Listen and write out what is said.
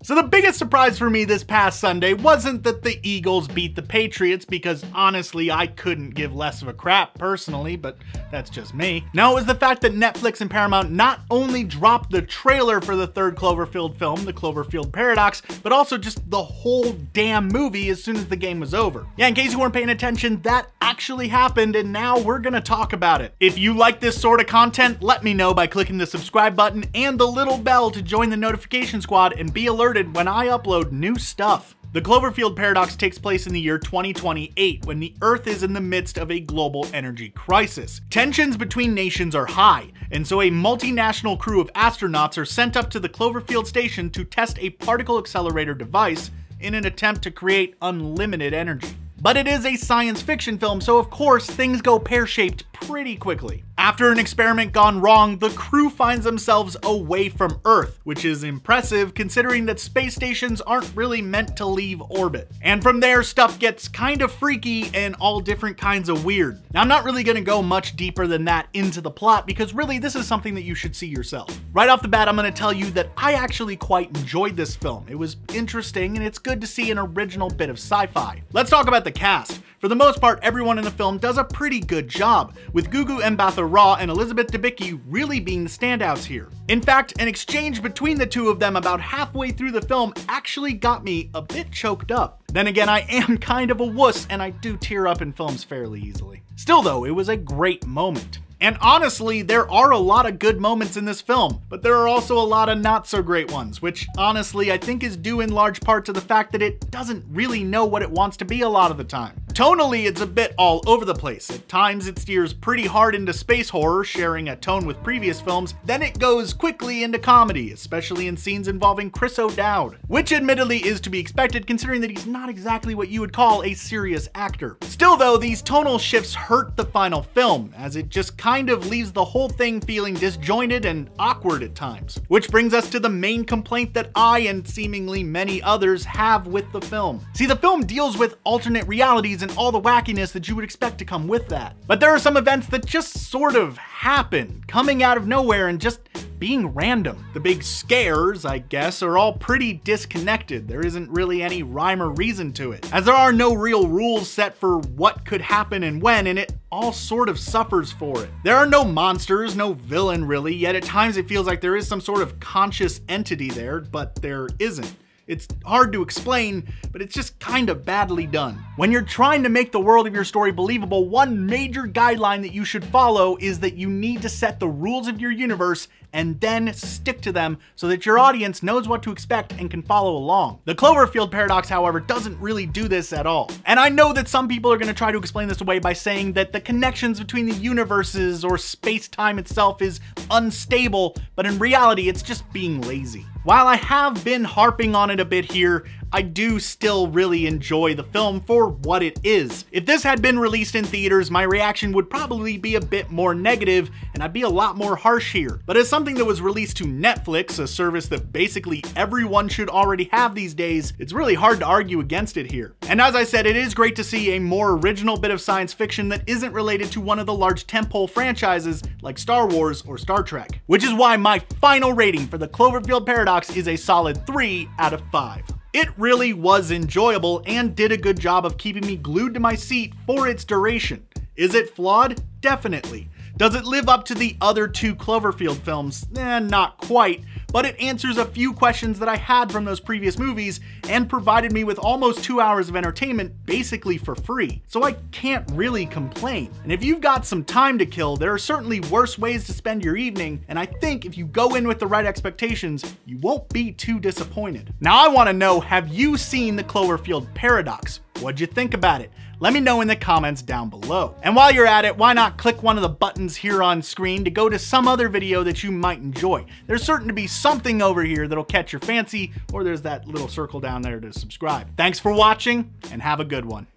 So the biggest surprise for me this past Sunday wasn't that the Eagles beat the Patriots, because honestly I couldn't give less of a crap personally, but that's just me. No, it was the fact that Netflix and Paramount not only dropped the trailer for the third Cloverfield film, the Cloverfield Paradox, but also just the whole damn movie as soon as the game was over. Yeah, in case you weren't paying attention, that actually happened, and now we're gonna talk about it. If you like this sort of content, let me know by clicking the subscribe button and the little bell to join the notification squad and be alerted when I upload new stuff. The Cloverfield Paradox takes place in the year 2028, when the Earth is in the midst of a global energy crisis. Tensions between nations are high, and so a multinational crew of astronauts are sent up to the Cloverfield station to test a particle accelerator device in an attempt to create unlimited energy. But it is a science fiction film, so of course things go pear-shaped pretty quickly. After an experiment gone wrong, the crew finds themselves away from Earth, which is impressive considering that space stations aren't really meant to leave orbit. And from there, stuff gets kind of freaky and all different kinds of weird. Now, I'm not really gonna go much deeper than that into the plot, because really this is something that you should see yourself. Right off the bat, I'm gonna tell you that I actually quite enjoyed this film. It was interesting, and it's good to see an original bit of sci-fi. Let's talk about the cast. For the most part, everyone in the film does a pretty good job, with Gugu Mbatha-Raw and Elizabeth Debicki really being the standouts here. In fact, an exchange between the two of them about halfway through the film actually got me a bit choked up. Then again, I am kind of a wuss, and I do tear up in films fairly easily. Still though, it was a great moment. And honestly, there are a lot of good moments in this film, but there are also a lot of not so great ones, which honestly I think is due in large part to the fact that it doesn't really know what it wants to be a lot of the time. Tonally, it's a bit all over the place. At times it steers pretty hard into space horror, sharing a tone with previous films, then it goes quickly into comedy, especially in scenes involving Chris O'Dowd, which admittedly is to be expected considering that he's not exactly what you would call a serious actor. Still though, these tonal shifts hurt the final film, as it just kind of leaves the whole thing feeling disjointed and awkward at times. Which brings us to the main complaint that I and seemingly many others have with the film. See, the film deals with alternate realities and all the wackiness that you would expect to come with that. But there are some events that just sort of happen, coming out of nowhere and just being random. The big scares, I guess, are all pretty disconnected. There isn't really any rhyme or reason to it, as there are no real rules set for what could happen and when, and it all sort of suffers for it. There are no monsters, no villain really, yet at times it feels like there is some sort of conscious entity there, but there isn't. It's hard to explain, but it's just kind of badly done. When you're trying to make the world of your story believable, one major guideline that you should follow is that you need to set the rules of your universe and then stick to them so that your audience knows what to expect and can follow along. The Cloverfield Paradox, however, doesn't really do this at all. And I know that some people are going to try to explain this away by saying that the connections between the universes or space-time itself is unstable, but in reality, it's just being lazy. While I have been harping on it a bit here, I do still really enjoy the film for what it is. If this had been released in theaters, my reaction would probably be a bit more negative, and I'd be a lot more harsh here. But as something that was released to Netflix, a service that basically everyone should already have these days, it's really hard to argue against it here. And as I said, it is great to see a more original bit of science fiction that isn't related to one of the large tentpole franchises like Star Wars or Star Trek. Which is why my final rating for the Cloverfield Paradox is a solid 3 out of 5. It really was enjoyable and did a good job of keeping me glued to my seat for its duration. Is it flawed? Definitely. Does it live up to the other two Cloverfield films? Not quite, but it answers a few questions that I had from those previous movies and provided me with almost 2 hours of entertainment basically for free. So I can't really complain. And if you've got some time to kill, there are certainly worse ways to spend your evening, and I think if you go in with the right expectations, you won't be too disappointed. Now I want to know, have you seen the Cloverfield Paradox? What'd you think about it? Let me know in the comments down below. And while you're at it, why not click one of the buttons here on screen to go to some other video that you might enjoy. There's certain to be something over here that'll catch your fancy, or there's that little circle down there to subscribe. Thanks for watching, and have a good one.